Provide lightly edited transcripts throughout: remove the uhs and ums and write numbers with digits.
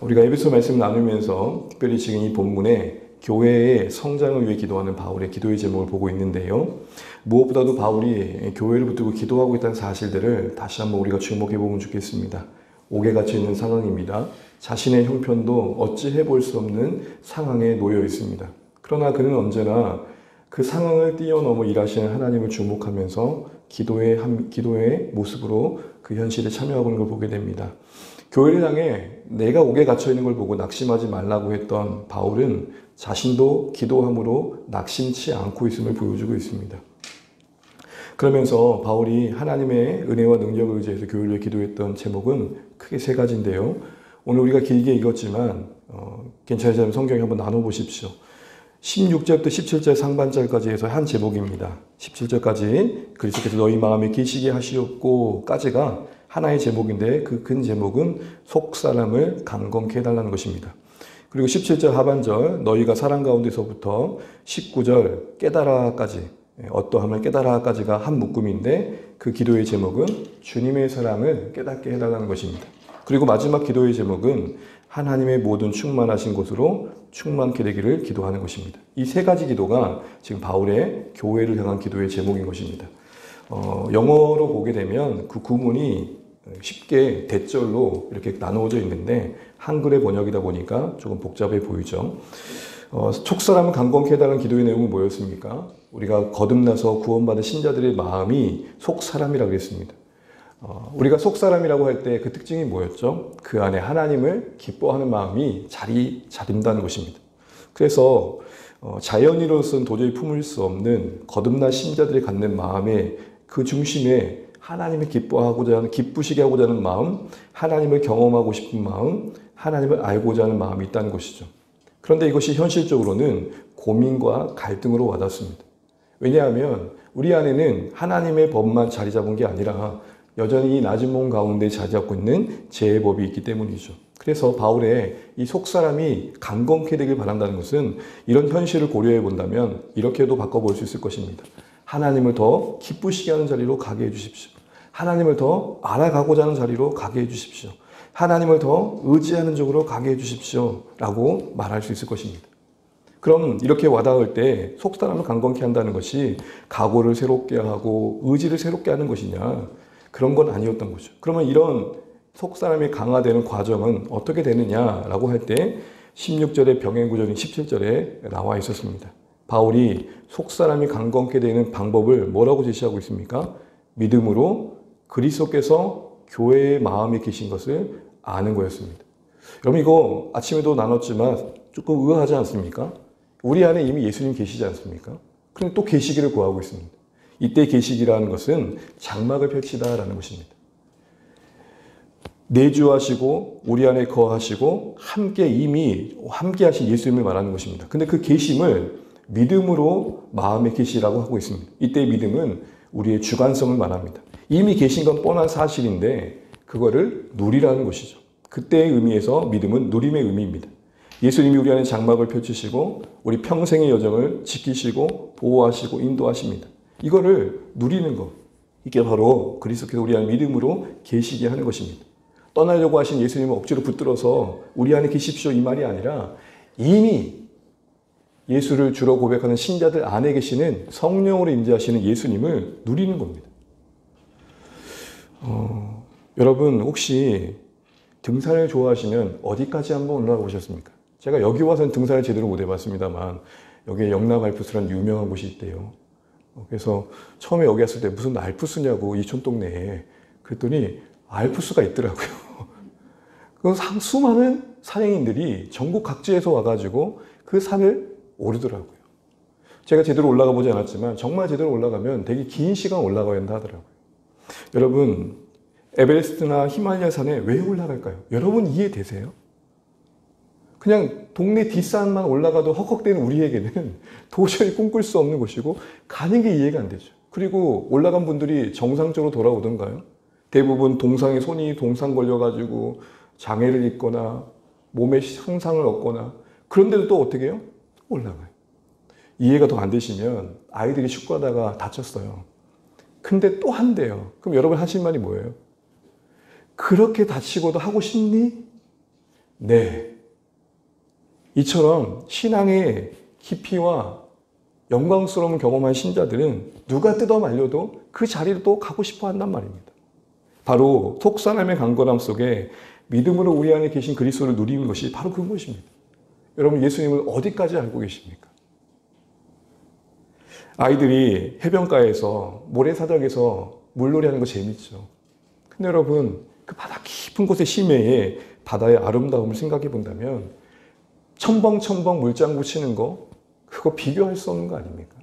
우리가 에베소 말씀을 나누면서 특별히 지금 이 본문에 교회의 성장을 위해 기도하는 바울의 기도의 제목을 보고 있는데요. 무엇보다도 바울이 교회를 붙들고 기도하고 있다는 사실들을 다시 한번 우리가 주목해 보면 좋겠습니다. 옥에 갇혀 있는 상황입니다. 자신의 형편도 어찌 해볼 수 없는 상황에 놓여 있습니다. 그러나 그는 언제나 그 상황을 뛰어넘어 일하시는 하나님을 주목하면서 기도의 모습으로 그 현실에 참여하고 있는 걸 보게 됩니다. 교회를 향해 내가 옥에 갇혀 있는 걸 보고 낙심하지 말라고 했던 바울은 자신도 기도함으로 낙심치 않고 있음을 보여주고 있습니다. 그러면서 바울이 하나님의 은혜와 능력을 의지해서 교회를 위해 기도했던 제목은 크게 세 가지인데요. 오늘 우리가 길게 읽었지만 괜찮으시면 성경에 한번 나눠보십시오. 16절부터 17절 상반절까지 해서 한 제목입니다. 17절까지 그리스도께서 너희 마음에 계시게 하시옵고 까지가 하나의 제목인데 그 큰 제목은 속사람을 강건케 해달라는 것입니다. 그리고 17절 하반절 너희가 사랑 가운데서부터 19절 깨달아까지 어떠함을 깨달아까지가 한 묶음인데 그 기도의 제목은 주님의 사랑을 깨닫게 해달라는 것입니다. 그리고 마지막 기도의 제목은 하나님의 모든 충만하신 곳으로 충만케 되기를 기도하는 것입니다. 이 세 가지 기도가 지금 바울의 교회를 향한 기도의 제목인 것입니다. 영어로 보게 되면 그 구문이 쉽게 대절로 이렇게 나누어져 있는데 한글의 번역이다 보니까 조금 복잡해 보이죠. 촉사람을 강건케 해달라는 기도의 내용은 뭐였습니까? 우리가 거듭나서 구원받은 신자들의 마음이 속사람이라고 했습니다. 우리가 속사람이라고 할 때 그 특징이 뭐였죠? 그 안에 하나님을 기뻐하는 마음이 자리 잡는다는 것입니다. 그래서 자연인으로서는 도저히 품을 수 없는 거듭난 신자들이 갖는 마음의 그 중심에 하나님을 기뻐하고자 하는, 기쁘시게 하고자 하는 마음, 하나님을 경험하고 싶은 마음, 하나님을 알고자 하는 마음이 있다는 것이죠. 그런데 이것이 현실적으로는 고민과 갈등으로 와닿습니다. 왜냐하면 우리 안에는 하나님의 법만 자리 잡은 게 아니라 여전히 이 낮은 몸 가운데 자리 잡고 있는 죄의 법이 있기 때문이죠. 그래서 바울의 이 속사람이 강건케 되길 바란다는 것은 이런 현실을 고려해 본다면 이렇게도 바꿔볼 수 있을 것입니다. 하나님을 더 기쁘시게 하는 자리로 가게 해 주십시오. 하나님을 더 알아가고자 하는 자리로 가게 해 주십시오. 하나님을 더 의지하는 쪽으로 가게 해 주십시오. 라고 말할 수 있을 것입니다. 그럼 이렇게 와닿을 때 속사람을 강건케 한다는 것이 각오를 새롭게 하고 의지를 새롭게 하는 것이냐? 그런 건 아니었던 거죠. 그러면 이런 속사람이 강화되는 과정은 어떻게 되느냐라고 할 때 16절의 병행구절인 17절에 나와 있었습니다. 바울이 속사람이 강건케 되는 방법을 뭐라고 제시하고 있습니까? 믿음으로 그리스도께서 교회의 마음에 계신 것을 아는 거였습니다. 여러분 이거 아침에도 나눴지만 조금 의아하지 않습니까? 우리 안에 이미 예수님 계시지 않습니까? 그런데 또 계시기를 구하고 있습니다. 이때 계시기라는 것은 장막을 펼치다라는 것입니다. 내주하시고 우리 안에 거하시고 이미 함께 하신 예수님을 말하는 것입니다. 근데 그 계심을 믿음으로 마음에 계시라고 하고 있습니다. 이때의 믿음은 우리의 주관성을 말합니다. 이미 계신 건 뻔한 사실인데 그거를 누리라는 것이죠. 그때의 의미에서 믿음은 누림의 의미입니다. 예수님이 우리 안에 장막을 펼치시고 우리 평생의 여정을 지키시고 보호하시고 인도하십니다. 이거를 누리는 것, 이게 바로 그리스도께서 우리 안에 믿음으로 계시게 하는 것입니다. 떠나려고 하신 예수님을 억지로 붙들어서 우리 안에 계십시오 이 말이 아니라 이미 예수를 주로 고백하는 신자들 안에 계시는 성령으로 임재하시는 예수님을 누리는 겁니다. 여러분 혹시 등산을 좋아하시면 어디까지 한번 올라가 보셨습니까? 제가 여기 와서는 등산을 제대로 못 해봤습니다만 여기에 영남알프스라는 유명한 곳이 있대요. 그래서 처음에 여기 왔을 때 무슨 알프스냐고 이촌 동네에 그랬더니 알프스가 있더라고요. 그 수많은 산행인들이 전국 각지에서 와가지고 그 산을 오르더라고요. 제가 제대로 올라가 보지 않았지만 정말 제대로 올라가면 되게 긴 시간 올라가야 한다 하더라고요. 여러분 에베레스트나 히말라야 산에 왜 올라갈까요? 여러분 이해되세요? 그냥 동네 뒷산만 올라가도 헉헉대는 우리에게는 도저히 꿈꿀 수 없는 곳이고 가는 게 이해가 안 되죠. 그리고 올라간 분들이 정상적으로 돌아오던가요? 대부분 동상에 손이 동상 걸려가지고 장애를 입거나 몸에 상상을 얻거나 그런데도 또 어떻게 해요? 올라가요. 이해가 더 안 되시면 아이들이 축구하다가 다쳤어요. 근데 또 한대요. 그럼 여러분 하실 말이 뭐예요? 그렇게 다치고도 하고 싶니? 네. 이처럼 신앙의 깊이와 영광스러운 경험한 신자들은 누가 뜯어 말려도 그 자리로 또 가고 싶어 한단 말입니다. 바로 속사람의 강건함 속에 믿음으로 우리 안에 계신 그리스도를 누리는 것이 바로 그것입니다. 여러분, 예수님을 어디까지 알고 계십니까? 아이들이 해변가에서 모래사장에서 물놀이하는 거 재밌죠. 근데 여러분, 그 바다 깊은 곳의 심해에 바다의 아름다움을 생각해 본다면 첨벙첨벙 물장구 치는 거, 그거 비교할 수 없는 거 아닙니까?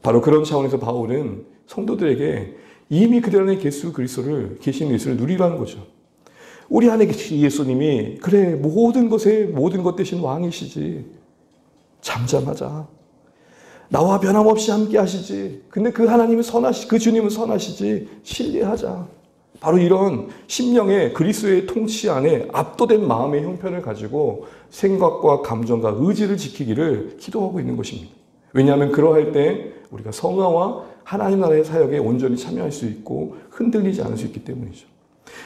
바로 그런 차원에서 바울은 성도들에게 이미 그들 안에 계신 그리스도를 누리라는 거죠. 우리 안에 계신 예수님이 그래 모든 것 대신 왕이시지. 잠잠하자. 나와 변함없이 함께 하시지. 근데 그 하나님은 그 주님은 선하시지. 신뢰하자. 바로 이런 심령의 그리스도의 통치 안에 압도된 마음의 형편을 가지고 생각과 감정과 의지를 지키기를 기도하고 있는 것입니다. 왜냐하면 그러할 때 우리가 성화와 하나님 나라의 사역에 온전히 참여할 수 있고 흔들리지 않을 수 있기 때문이죠.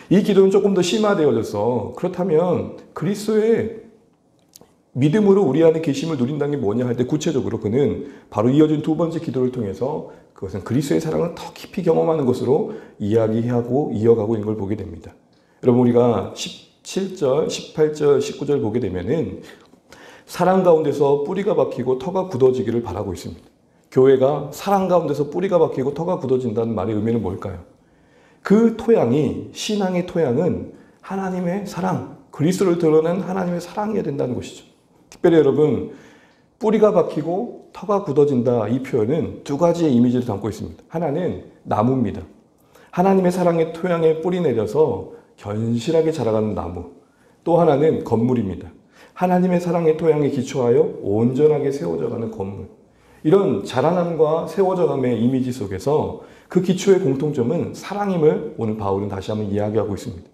이 기도는 조금 더 심화되어져서 그렇다면 그리스도의 믿음으로 우리 안에 계심을 누린다는 게 뭐냐 할 때 구체적으로 그는 바로 이어진 두 번째 기도를 통해서 그것은 그리스도의 사랑을 더 깊이 경험하는 것으로 이야기하고 이어가고 있는 걸 보게 됩니다. 여러분, 우리가 17절, 18절, 19절 보게 되면은 사랑 가운데서 뿌리가 박히고 터가 굳어지기를 바라고 있습니다. 교회가 사랑 가운데서 뿌리가 박히고 터가 굳어진다는 말의 의미는 뭘까요? 그 토양이, 신앙의 토양은 하나님의 사랑, 그리스도를 드러낸 하나님의 사랑이어야 된다는 것이죠. 특별히 여러분, 뿌리가 박히고 터가 굳어진다, 이 표현은 두 가지의 이미지를 담고 있습니다. 하나는 나무입니다. 하나님의 사랑의 토양에 뿌리 내려서 견실하게 자라가는 나무. 또 하나는 건물입니다. 하나님의 사랑의 토양에 기초하여 온전하게 세워져가는 건물. 이런 자라남과 세워져감의 이미지 속에서 그 기초의 공통점은 사랑임을 오늘 바울은 다시 한번 이야기하고 있습니다.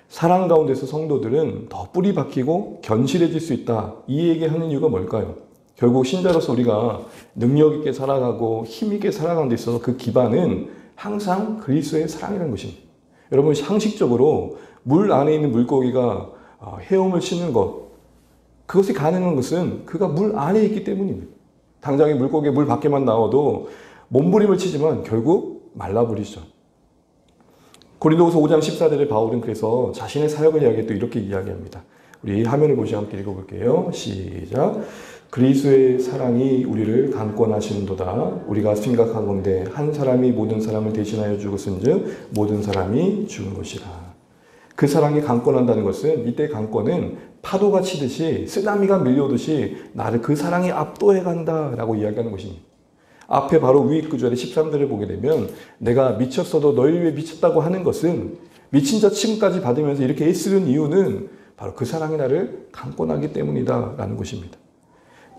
사랑 가운데서 성도들은 더 뿌리 박히고 견실해질 수 있다. 이 얘기하는 이유가 뭘까요? 결국 신자로서 우리가 능력 있게 살아가고 힘 있게 살아가는 데 있어서 그 기반은 항상 그리스도의 사랑이라는 것입니다. 여러분, 상식적으로 물 안에 있는 물고기가 헤엄을 치는 것, 그것이 가능한 것은 그가 물 안에 있기 때문입니다. 당장에 물고기 물 밖에만 나와도 몸부림을 치지만 결국 말라버리죠. 고린도후서 5장 14절에 바울은 그래서 자신의 사역을 이야기할 때 이렇게 이야기합니다. 우리 화면을 보시고 함께 읽어볼게요. 시작. 그리스도의 사랑이 우리를 강권하시는도다. 우리가 생각하건대 한 사람이 모든 사람을 대신하여 죽었은즉 모든 사람이 죽은 것이라. 그 사랑이 강권한다는 것은, 이때 강권은 파도가 치듯이 쓰나미가 밀려오듯이 나를 그 사랑이 압도해 간다라고 이야기하는 것입니다. 앞에 바로 위 구절의 13절을 보게 되면 내가 미쳤어도 너희 위해 미쳤다고 하는 것은, 미친 자 취급까지 받으면서 이렇게 애쓰는 이유는 바로 그 사랑이 나를 강권하기 때문이다 라는 것입니다.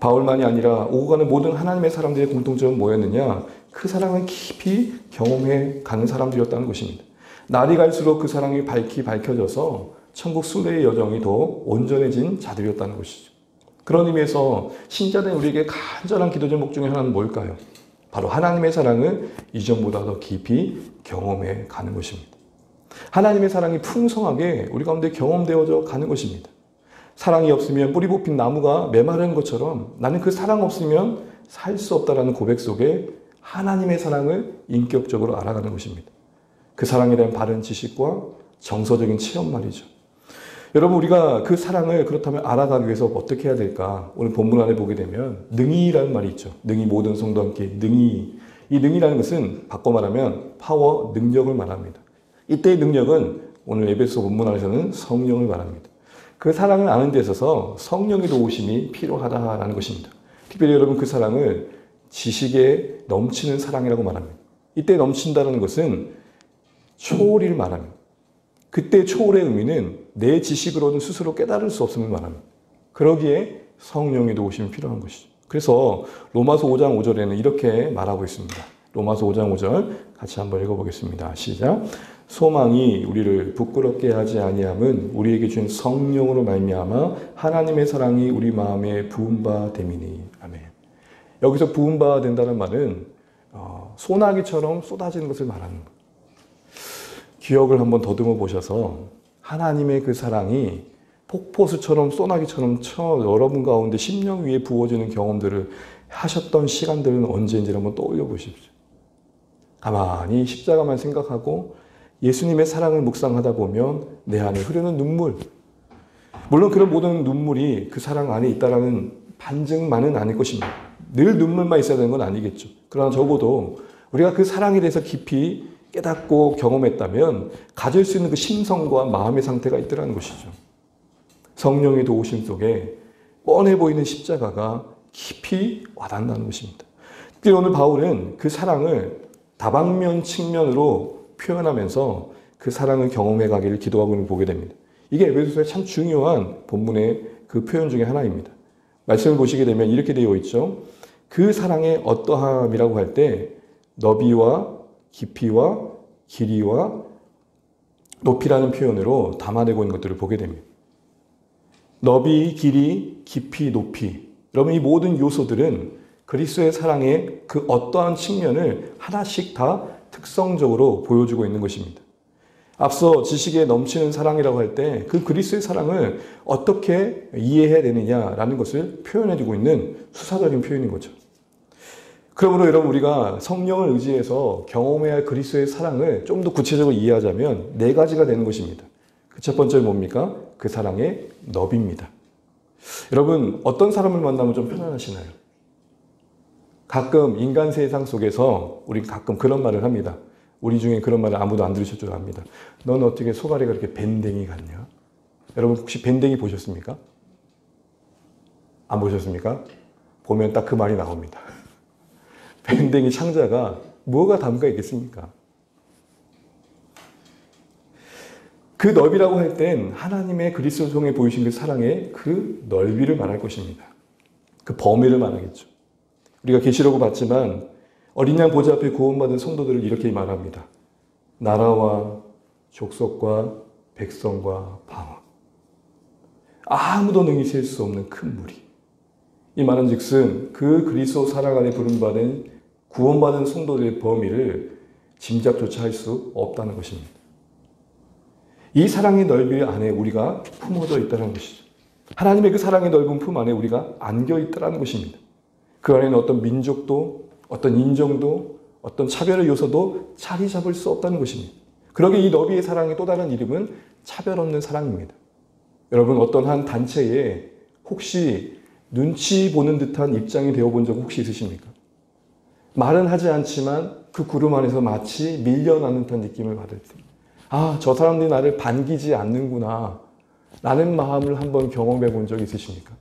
바울만이 아니라 오고 가는 모든 하나님의 사람들의 공통점은 뭐였느냐? 그 사랑을 깊이 경험해 가는 사람들이었다는 것입니다. 날이 갈수록 그 사랑이 밝혀져서 천국 순례의 여정이 더 온전해진 자들이었다는 것이죠. 그런 의미에서 신자된 우리에게 간절한 기도 제목 중에 하나는 뭘까요? 바로 하나님의 사랑을 이전보다 더 깊이 경험해 가는 것입니다. 하나님의 사랑이 풍성하게 우리 가운데 경험되어져 가는 것입니다. 사랑이 없으면 뿌리 뽑힌 나무가 메마른 것처럼 나는 그 사랑 없으면 살 수 없다라는 고백 속에 하나님의 사랑을 인격적으로 알아가는 것입니다. 그 사랑에 대한 바른 지식과 정서적인 체험 말이죠. 여러분, 우리가 그 사랑을 그렇다면 알아가기 위해서 어떻게 해야 될까? 오늘 본문 안에 보게 되면 능히라는 말이 있죠. 능히 모든 성도 함께 능히. 이 능히라는 것은 바꿔 말하면 파워, 능력을 말합니다. 이때의 능력은 오늘 에베소 본문 안에서는 성령을 말합니다. 그 사랑을 아는 데 있어서 성령의 도우심이 필요하다라는 것입니다. 특별히 여러분, 그 사랑을 지식에 넘치는 사랑이라고 말합니다. 이때 넘친다는 것은 초월을 말합니다. 그때 초월의 의미는 내 지식으로는 스스로 깨달을 수 없음을 말합니다. 그러기에 성령의 도우심이 필요한 것이죠. 그래서 로마서 5장 5절에는 이렇게 말하고 있습니다. 로마서 5장 5절 같이 한번 읽어보겠습니다. 시작. 소망이 우리를 부끄럽게 하지 아니함은 우리에게 준 성령으로 말미암아 하나님의 사랑이 우리 마음에 부은 바 됨이니. 아멘. 여기서 부은 바 된다는 말은 소나기처럼 쏟아지는 것을 말하는 거예요. 기억을 한번 더듬어 보셔서 하나님의 그 사랑이 폭포수처럼 소나기처럼 여러분 가운데 심령 위에 부어지는 경험들을 하셨던 시간들은 언제인지 한번 떠올려 보십시오. 가만히 십자가만 생각하고 예수님의 사랑을 묵상하다 보면 내 안에 흐르는 눈물, 물론 그런 모든 눈물이 그 사랑 안에 있다라는 반증만은 아닐 것입니다. 늘 눈물만 있어야 되는 건 아니겠죠. 그러나 적어도 우리가 그 사랑에 대해서 깊이 깨닫고 경험했다면 가질 수 있는 그 심성과 마음의 상태가 있더라는 것이죠. 성령의 도우심 속에 뻔해 보이는 십자가가 깊이 와닿는다는 것입니다. 특히 오늘 바울은 그 사랑을 다방면 측면으로 표현하면서 그 사랑을 경험해 가기를 기도하고 있는 걸 보게 됩니다. 이게 에베소서의 참 중요한 본문의 그 표현 중에 하나입니다. 말씀을 보시게 되면 이렇게 되어 있죠. 그 사랑의 어떠함이라고 할 때 너비와 깊이와 길이와 높이라는 표현으로 담아내고 있는 것들을 보게 됩니다. 너비, 길이, 깊이, 높이. 여러분 이 모든 요소들은 그리스도의 사랑의 그 어떠한 측면을 하나씩 다 특성적으로 보여주고 있는 것입니다. 앞서 지식에 넘치는 사랑이라고 할 때 그 그리스도의 사랑을 어떻게 이해해야 되느냐라는 것을 표현해주고 있는 수사적인 표현인 거죠. 그러므로 여러분 우리가 성령을 의지해서 경험해야 할 그리스도의 사랑을 좀 더 구체적으로 이해하자면 네 가지가 되는 것입니다. 그 첫 번째는 뭡니까? 그 사랑의 너비입니다. 여러분 어떤 사람을 만나면 좀 편안하시나요? 가끔 인간 세상 속에서 우리 가끔 그런 말을 합니다. 우리 중에 그런 말을 아무도 안 들으실 줄 압니다. 넌 어떻게 소가리가 그렇게 밴댕이 같냐? 여러분 혹시 밴댕이 보셨습니까? 안 보셨습니까? 보면 딱 그 말이 나옵니다. 밴댕이 창자가 뭐가 담가 있겠습니까? 그 넓이라고 할 땐 하나님의 그리스도를 통해 보이신 그 사랑의 그 넓이를 말할 것입니다. 그 범위를 말하겠죠. 우리가 계시록을 봤지만 어린 양 보좌 앞에 구원받은 성도들을 이렇게 말합니다. 나라와 족속과 백성과 방언. 아무도 능히 셀 수 없는 큰 무리. 이 말은 즉슨 그 그리스도 사랑 안에 부름받은 구원받은 성도들의 범위를 짐작조차 할 수 없다는 것입니다. 이 사랑의 넓이 안에 우리가 품어져 있다는 것이죠. 하나님의 그 사랑의 넓은 품 안에 우리가 안겨 있다는 것입니다. 그 안에는 어떤 민족도, 어떤 인종도, 어떤 차별의 요소도 자리 잡을 수 없다는 것입니다. 그러기에 이 너비의 사랑의 또 다른 이름은 차별 없는 사랑입니다. 여러분 어떤 한 단체에 혹시 눈치 보는 듯한 입장이 되어본 적 혹시 있으십니까? 말은 하지 않지만 그 그룹 안에서 마치 밀려나는 듯한 느낌을 받을 때 아, 저 사람들이 나를 반기지 않는구나 라는 마음을 한번 경험해 본 적 있으십니까?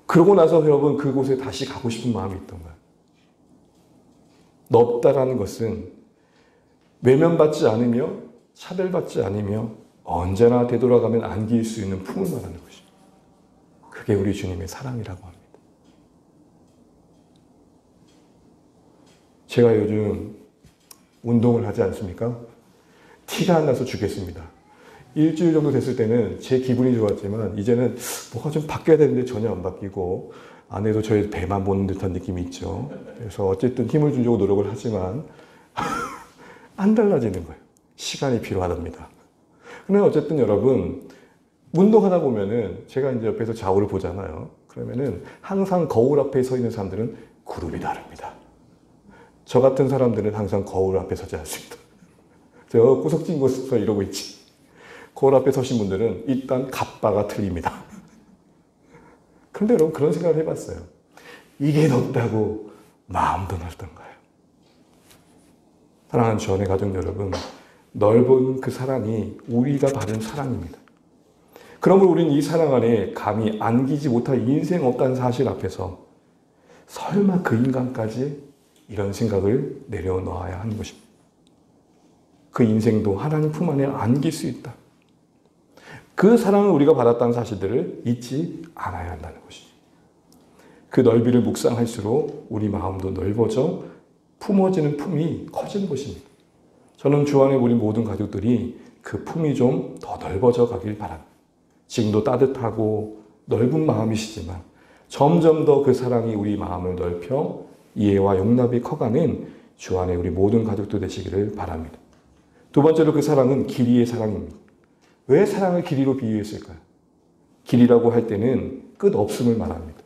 그러고 나서 여러분 그곳에 다시 가고 싶은 마음이 있던가요? 넓다라는 것은 외면받지 않으며 차별받지 않으며 언제나 되돌아가면 안길 수 있는 품을 말하는 것입니다. 그게 우리 주님의 사랑이라고 합니다. 제가 요즘 운동을 하지 않습니까? 티가 안 나서 죽겠습니다. 일주일 정도 됐을 때는 제 기분이 좋았지만 이제는 뭐가 좀 바뀌어야 되는데 전혀 안 바뀌고 안에도 저의 배만 보는 듯한 느낌이 있죠. 그래서 어쨌든 힘을 주려고 노력을 하지만 안 달라지는 거예요. 시간이 필요하답니다. 그런데 어쨌든 여러분 운동하다 보면은 제가 이제 옆에서 좌우를 보잖아요. 그러면은 항상 거울 앞에 서 있는 사람들은 그룹이 다릅니다. 저 같은 사람들은 항상 거울 앞에 서지 않습니다. 저 구석진 곳에서 이러고 있지. 거울 앞에 서신 분들은 일단 갑바가 틀립니다. 그런데 여러분 그런 생각을 해봤어요. 이게 넓다고 마음도 넓던가요? 사랑하는 주안의 가족 여러분, 넓은 그 사랑이 우리가 받은 사랑입니다. 그러므로 우리는 이 사랑 안에 감히 안기지 못할 인생 없다는 사실 앞에서 설마 그 인간까지 이런 생각을 내려놓아야 하는 것입니다. 그 인생도 하나님 품 안에 안길 수 있다. 그 사랑을 우리가 받았다는 사실들을 잊지 않아야 한다는 것이죠. 그 넓이를 묵상할수록 우리 마음도 넓어져 품어지는 품이 커지는 것입니다. 저는 주 안에 우리 모든 가족들이 그 품이 좀 더 넓어져 가길 바랍니다. 지금도 따뜻하고 넓은 마음이시지만 점점 더 그 사랑이 우리 마음을 넓혀 이해와 용납이 커가는 주 안에 우리 모든 가족들 되시기를 바랍니다. 두 번째로 그 사랑은 길이의 사랑입니다. 왜 사랑을 길이로 비유했을까요? 길이라고 할 때는 끝없음을 말합니다.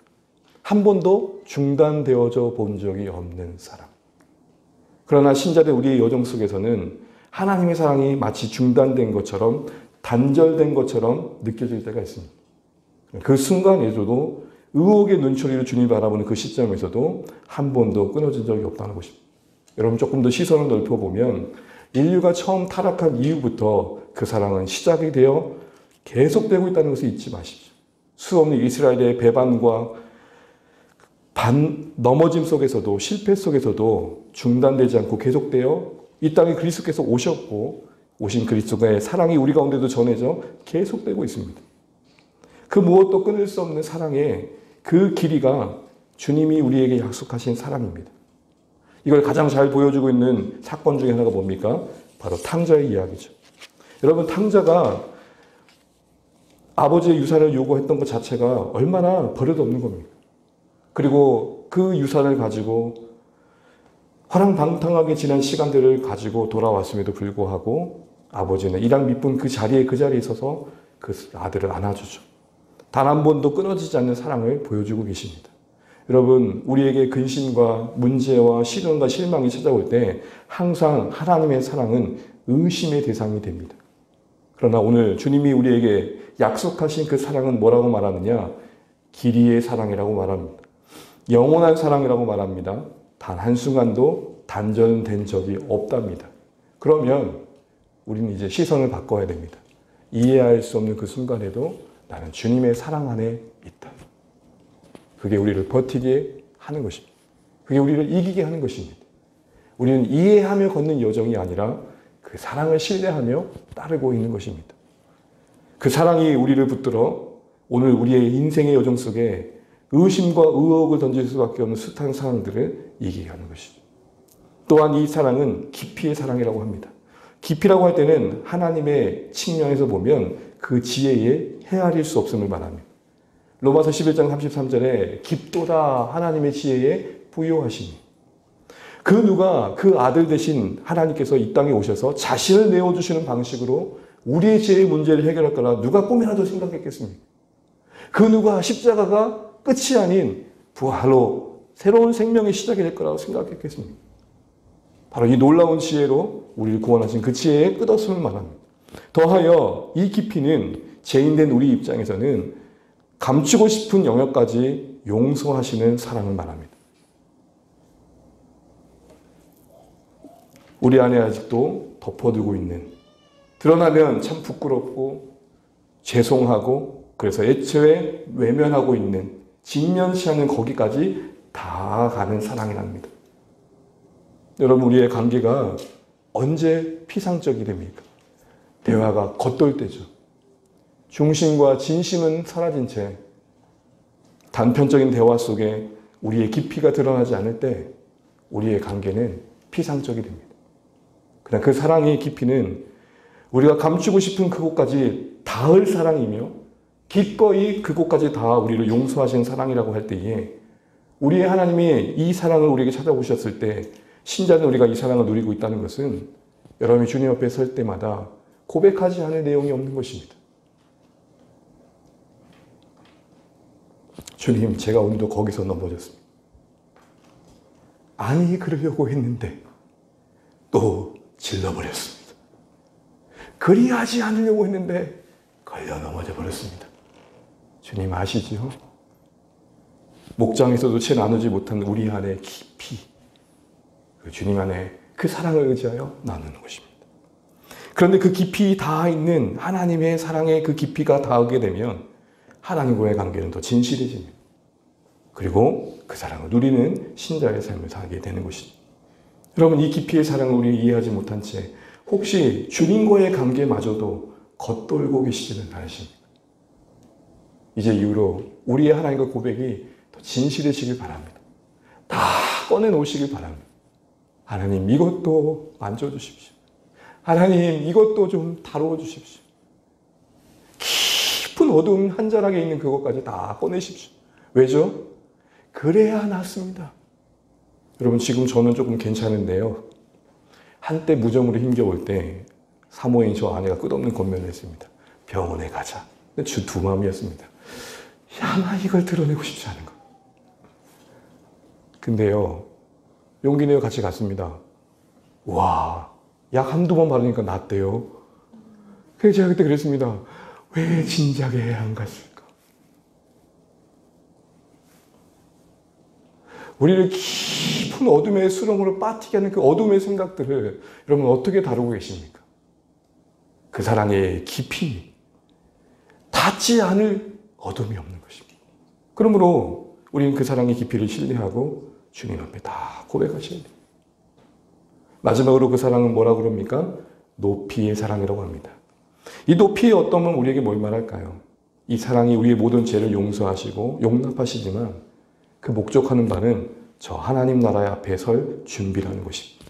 한 번도 중단되어져 본 적이 없는 사랑. 그러나 신자된 우리의 여정 속에서는 하나님의 사랑이 마치 중단된 것처럼, 단절된 것처럼 느껴질 때가 있습니다. 그 순간에서도 의혹의 눈초리로 주님 바라보는 그 시점에서도 한 번도 끊어진 적이 없다는 것입니다. 여러분 조금 더 시선을 넓혀보면 인류가 처음 타락한 이후부터 그 사랑은 시작이 되어 계속되고 있다는 것을 잊지 마십시오. 수없는 이스라엘의 배반과 넘어짐 속에서도, 실패 속에서도 중단되지 않고 계속되어 이 땅에 그리스도께서 오셨고, 오신 그리스도의 사랑이 우리 가운데도 전해져 계속되고 있습니다. 그 무엇도 끊을 수 없는 사랑의 그 길이가 주님이 우리에게 약속하신 사랑입니다. 이걸 가장 잘 보여주고 있는 사건 중에 하나가 뭡니까? 바로 탕자의 이야기죠. 여러분, 탕자가 아버지의 유산을 요구했던 것 자체가 얼마나 버릇없는 겁니까? 그리고 그 유산을 가지고 화랑방탕하게 지난 시간들을 가지고 돌아왔음에도 불구하고 아버지는 이랑 밑분 그 자리에 있어서 그 아들을 안아주죠. 단 한 번도 끊어지지 않는 사랑을 보여주고 계십니다. 여러분, 우리에게 근심과 문제와 시련과 실망이 찾아올 때 항상 하나님의 사랑은 의심의 대상이 됩니다. 그러나 오늘 주님이 우리에게 약속하신 그 사랑은 뭐라고 말하느냐? 길이의 사랑이라고 말합니다. 영원한 사랑이라고 말합니다. 단 한순간도 단절된 적이 없답니다. 그러면 우리는 이제 시선을 바꿔야 됩니다. 이해할 수 없는 그 순간에도 나는 주님의 사랑 안에 있다. 그게 우리를 버티게 하는 것입니다. 그게 우리를 이기게 하는 것입니다. 우리는 이해하며 걷는 여정이 아니라 그 사랑을 신뢰하며 따르고 있는 것입니다. 그 사랑이 우리를 붙들어 오늘 우리의 인생의 여정 속에 의심과 의혹을 던질 수밖에 없는 숱한 상황들을 이기게 하는 것이죠. 또한 이 사랑은 깊이의 사랑이라고 합니다. 깊이라고 할 때는 하나님의 측면에서 보면 그 지혜에 헤아릴 수 없음을 말합니다. 로마서 11장 33절에 깊도다 하나님의 지혜에 부요하시니, 그 누가 그 아들 대신 하나님께서 이 땅에 오셔서 자신을 내어주시는 방식으로 우리의 죄의 문제를 해결할 거라 누가 꿈이라도 생각했겠습니까? 그 누가 십자가가 끝이 아닌 부활로 새로운 생명의 시작이 될 거라고 생각했겠습니까? 바로 이 놀라운 지혜로 우리를 구원하신 그 지혜의 끝없음을 말합니다. 더하여 이 깊이는 죄인된 우리 입장에서는 감추고 싶은 영역까지 용서하시는 사랑을 말합니다. 우리 안에 아직도 덮어두고 있는, 드러나면 참 부끄럽고 죄송하고 그래서 애초에 외면하고 있는, 직면치 않는 거기까지 다 가는 사랑이랍니다. 여러분, 우리의 관계가 언제 피상적이 됩니까? 대화가 겉돌 때죠. 중심과 진심은 사라진 채 단편적인 대화 속에 우리의 깊이가 드러나지 않을 때 우리의 관계는 피상적이 됩니다. 그러나 그 사랑의 깊이는 우리가 감추고 싶은 그곳까지 닿을 사랑이며 기꺼이 그곳까지 다 우리를 용서하시는 사랑이라고 할 때에 우리의 하나님이 이 사랑을 우리에게 찾아오셨을 때 신자는 우리가 이 사랑을 누리고 있다는 것은 여러분이 주님 앞에 설 때마다 고백하지 않을 내용이 없는 것입니다. 주님, 제가 오늘도 거기서 넘어졌습니다. 아니, 그러려고 했는데 또 질러버렸습니다. 그리하지 않으려고 했는데 걸려 넘어져 버렸습니다. 주님 아시지요? 목장에서도 채 나누지 못한 우리 안의 깊이, 그 주님 안에 그 사랑을 의지하여 나누는 것입니다. 그런데 그 깊이 닿아 있는 하나님의 사랑의 그 깊이가 닿게 되면 하나님과의 관계는 더 진실해집니다. 그리고 그 사랑을 누리는 신자의 삶을 살게 되는 것입니다. 여러분, 이 깊이의 사랑을 우리 이해하지 못한 채 혹시 주님과의 관계마저도 겉돌고 계시지는 않으십니까? 이제 이후로 우리의 하나님과 고백이 더 진실해지길 바랍니다. 다 꺼내놓으시길 바랍니다. 하나님, 이것도 만져주십시오. 하나님, 이것도 좀 다루어 주십시오. 깊은 어두운 한 자락에 있는 그것까지 다 꺼내십시오. 왜죠? 그래야 낫습니다. 여러분, 지금 저는 조금 괜찮은데요. 한때 무정으로 힘겨울 때 사모인 저 아내가 끝없는 권면을 했습니다. 병원에 가자. 주 두 마음이었습니다. 야, 나 이걸 드러내고 싶지 않은 거. 근데요, 용기 내어 같이 갔습니다. 와, 약 한두 번 바르니까 낫대요. 그래서 제가 그때 그랬습니다. 왜 진작에 안 갔을까? 우리를 깊은 어둠의 수렁으로 빠지게 하는 그 어둠의 생각들을 여러분 어떻게 다루고 계십니까? 그 사랑의 깊이, 닿지 않을 어둠이 없는 것입니다. 그러므로 우리는 그 사랑의 깊이를 신뢰하고 주님 앞에 다 고백하셔야 돼요. 마지막으로 그 사랑은 뭐라고 그럽니까? 높이의 사랑이라고 합니다. 이 높이의 어떠함은 우리에게 뭘 말할까요? 이 사랑이 우리의 모든 죄를 용서하시고 용납하시지만 그 목적하는 바는 저 하나님 나라의 앞에 설 준비라는 것입니다.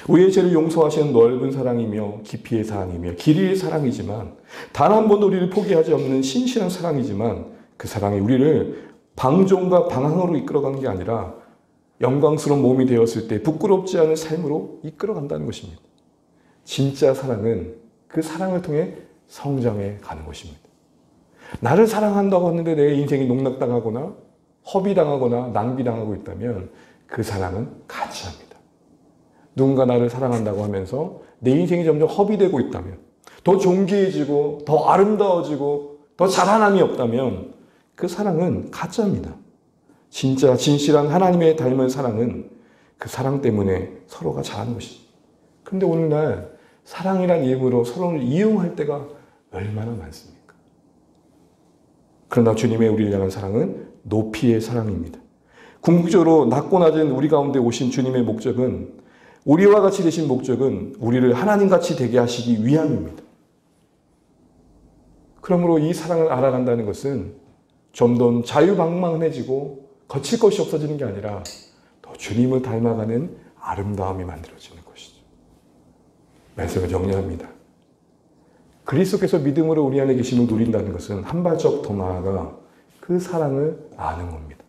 우리의 죄를 용서하시는 넓은 사랑이며 깊이의 사랑이며 길이의 사랑이지만 단 한 번도 우리를 포기하지 않는 신실한 사랑이지만 그 사랑이 우리를 방종과 방황으로 이끌어가는 게 아니라 영광스러운 몸이 되었을 때 부끄럽지 않은 삶으로 이끌어간다는 것입니다. 진짜 사랑은 그 사랑을 통해 성장해 가는 것입니다. 나를 사랑한다고 하는데 내 인생이 농락당하거나 허비당하거나 낭비당하고 있다면 그 사랑은 가치합니다. 누군가 나를 사랑한다고 하면서 내 인생이 점점 허비되고 있다면, 더 존귀해지고 더 아름다워지고 더 자라남이 없다면 그 사랑은 가짜입니다. 진짜 진실한 하나님의 닮은 사랑은 그 사랑 때문에 서로가 자라는 것입니다. 그런데 오늘날 사랑이란 이름으로 서로를 이용할 때가 얼마나 많습니까? 그러나 주님의 우리를 향한 사랑은 높이의 사랑입니다. 궁극적으로 낮고 낮은 우리 가운데 오신 주님의 목적은, 우리와 같이 되신 목적은 우리를 하나님같이 되게 하시기 위함입니다. 그러므로 이 사랑을 알아간다는 것은 좀 더 자유방망해지고 거칠 것이 없어지는 게 아니라 더 주님을 닮아가는 아름다움이 만들어지는 것이죠. 말씀을 정리합니다. 그리스도께서 믿음으로 우리 안에 계심을 누린다는 것은 한 발짝 더 나아가 그 사랑을 아는 겁니다.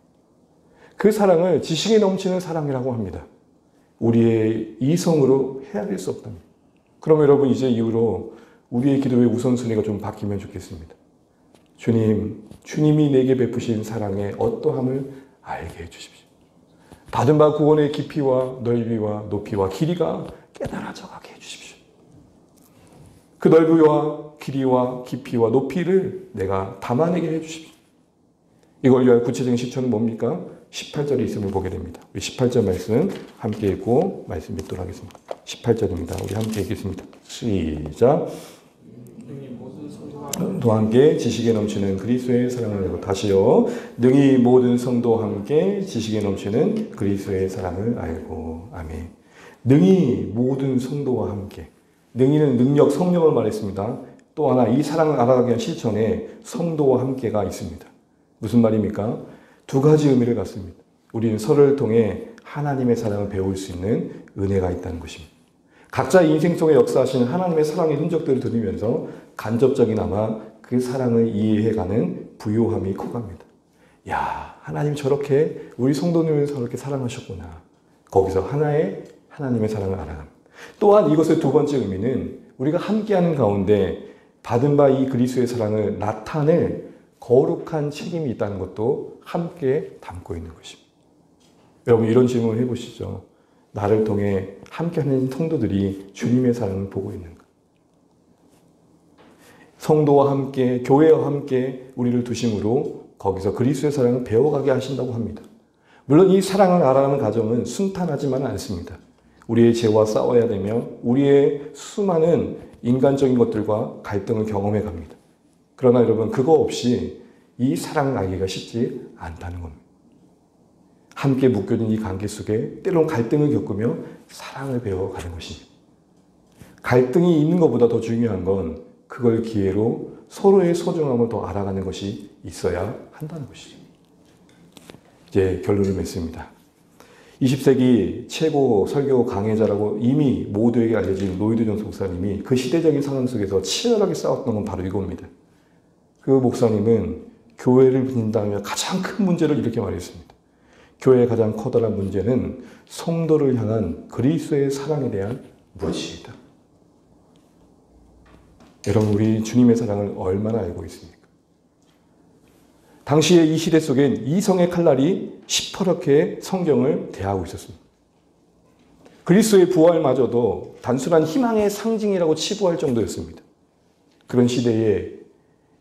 그 사랑을 지식에 넘치는 사랑이라고 합니다. 우리의 이성으로 헤아릴 수 없답니다. 그럼 여러분 이제 이후로 우리의 기도의 우선순위가 좀 바뀌면 좋겠습니다. 주님이 내게 베푸신 사랑의 어떠함을 알게 해주십시오. 받은 바 구원의 깊이와 넓이와 높이와 길이가 깨달아져 가게 해주십시오. 그 넓이와 길이와 깊이와 높이를 내가 담아내게 해주십시오. 이걸 위한 구체적인 실천은 뭡니까? 18절에 있음을 보게 됩니다. 우리 18절 말씀 함께 읽고 말씀 읽도록 하겠습니다. 18절입니다. 우리 함께 읽겠습니다. 시작. 또 함께 지식에 넘치는 그리스도의 사랑을 알고, 다시요. 능히 모든 성도와 함께 지식에 넘치는 그리스도의 사랑을 알고. 아멘. 능히 모든 성도와 함께. 능히는 능력, 성령을 말했습니다. 또 하나 이 사랑을 알아가기 위한 실천에 성도와 함께가 있습니다. 무슨 말입니까? 두 가지 의미를 갖습니다. 우리는 서로를 통해 하나님의 사랑을 배울 수 있는 은혜가 있다는 것입니다. 각자 인생 속에 역사하시는 하나님의 사랑의 흔적들을 들으면서 간접적이나마 그 사랑을 이해해가는 부요함이 커갑니다. 야, 하나님 저렇게 우리 성도님을 저렇게 사랑하셨구나. 거기서 하나의 하나님의 사랑을 알아갑니다. 또한 이것의 두 번째 의미는 우리가 함께하는 가운데 받은 바 이 그리스도의 사랑을 나타낼 거룩한 책임이 있다는 것도 함께 담고 있는 것입니다. 여러분 이런 질문을 해보시죠. 나를 통해 함께하는 성도들이 주님의 사랑을 보고 있는가? 성도와 함께, 교회와 함께 우리를 두심으로 거기서 그리스도의 사랑을 배워가게 하신다고 합니다. 물론 이 사랑을 알아가는 과정은 순탄하지만은 않습니다. 우리의 죄와 싸워야 되며 우리의 수많은 인간적인 것들과 갈등을 경험해 갑니다. 그러나 여러분 그거 없이 이 사랑을 알기가 쉽지 않다는 겁니다. 함께 묶여진 이 관계 속에 때론 갈등을 겪으며 사랑을 배워가는 것입니다. 갈등이 있는 것보다 더 중요한 건 그걸 기회로 서로의 소중함을 더 알아가는 것이 있어야 한다는 것이죠. 이제 결론을 맺습니다. 20세기 최고 설교 강해자라고 이미 모두에게 알려진 로이드 존스 목사님이 그 시대적인 상황 속에서 치열하게 싸웠던 건 바로 이겁니다. 그 목사님은 교회를 빛낸다면 가장 큰 문제를 이렇게 말했습니다. 교회의 가장 커다란 문제는 성도를 향한 그리스도의 사랑에 대한 무시이다. 여러분 우리 주님의 사랑을 얼마나 알고 있습니까? 당시의 이 시대 속엔 이성의 칼날이 시퍼렇게 성경을 대하고 있었습니다. 그리스도의 부활마저도 단순한 희망의 상징이라고 치부할 정도였습니다. 그런 시대에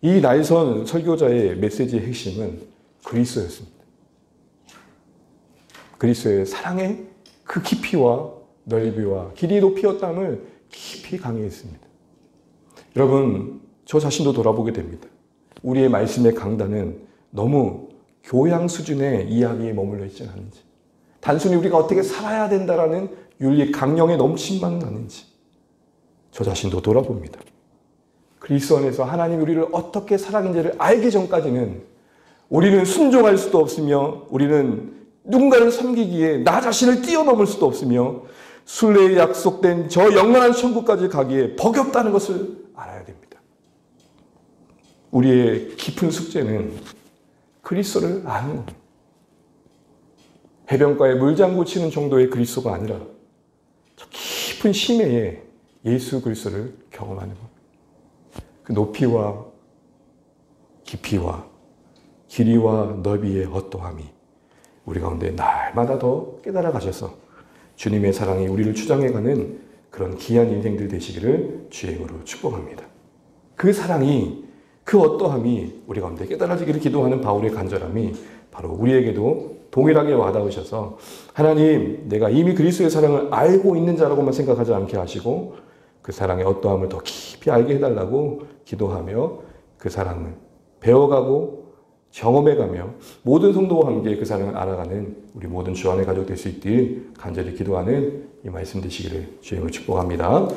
이 날선 설교자의 메시지의 핵심은 그리스도였습니다. 그리스도의 사랑의 그 깊이와 넓이와 길이 높이였담을 깊이 강의했습니다. 여러분, 저 자신도 돌아보게 됩니다. 우리의 말씀의 강단은 너무 교양 수준의 이야기에 머물러 있지는 않은지, 단순히 우리가 어떻게 살아야 된다라는 윤리 강령에 넘친만은 않은지 저 자신도 돌아봅니다. 그리스도 안에서 하나님이 우리를 어떻게 사랑인지를 알기 전까지는 우리는 순종할 수도 없으며, 우리는 누군가를 섬기기에 나 자신을 뛰어넘을 수도 없으며, 순례에 약속된 저 영원한 천국까지 가기에 버겁다는 것을 알아야 됩니다. 우리의 깊은 숙제는 그리스도를 아는 겁니다. 해변가에 물장구 치는 정도의 그리스도가 아니라 저 깊은 심해에 예수 그리스도를 경험하는 겁니다. 그 높이와 깊이와 길이와 너비의 어떠함이 우리 가운데 날마다 더 깨달아 가셔서 주님의 사랑이 우리를 추장해가는 그런 귀한 인생들 되시기를 주의 이름으로 축복합니다. 그 사랑이, 그 어떠함이 우리 가운데 깨달아지기를 기도하는 바울의 간절함이 바로 우리에게도 동일하게 와닿으셔서, 하나님, 내가 이미 그리스도의 사랑을 알고 있는 자라고만 생각하지 않게 하시고 그 사랑의 어떠함을 더 깊이 알게 해달라고 기도하며 그 사랑을 배워가고 경험해가며 모든 성도와 함께 그 사랑을 알아가는 우리 모든 주 안의 가족 될 수 있길 간절히 기도하는 이 말씀 되시기를 주님을 축복합니다.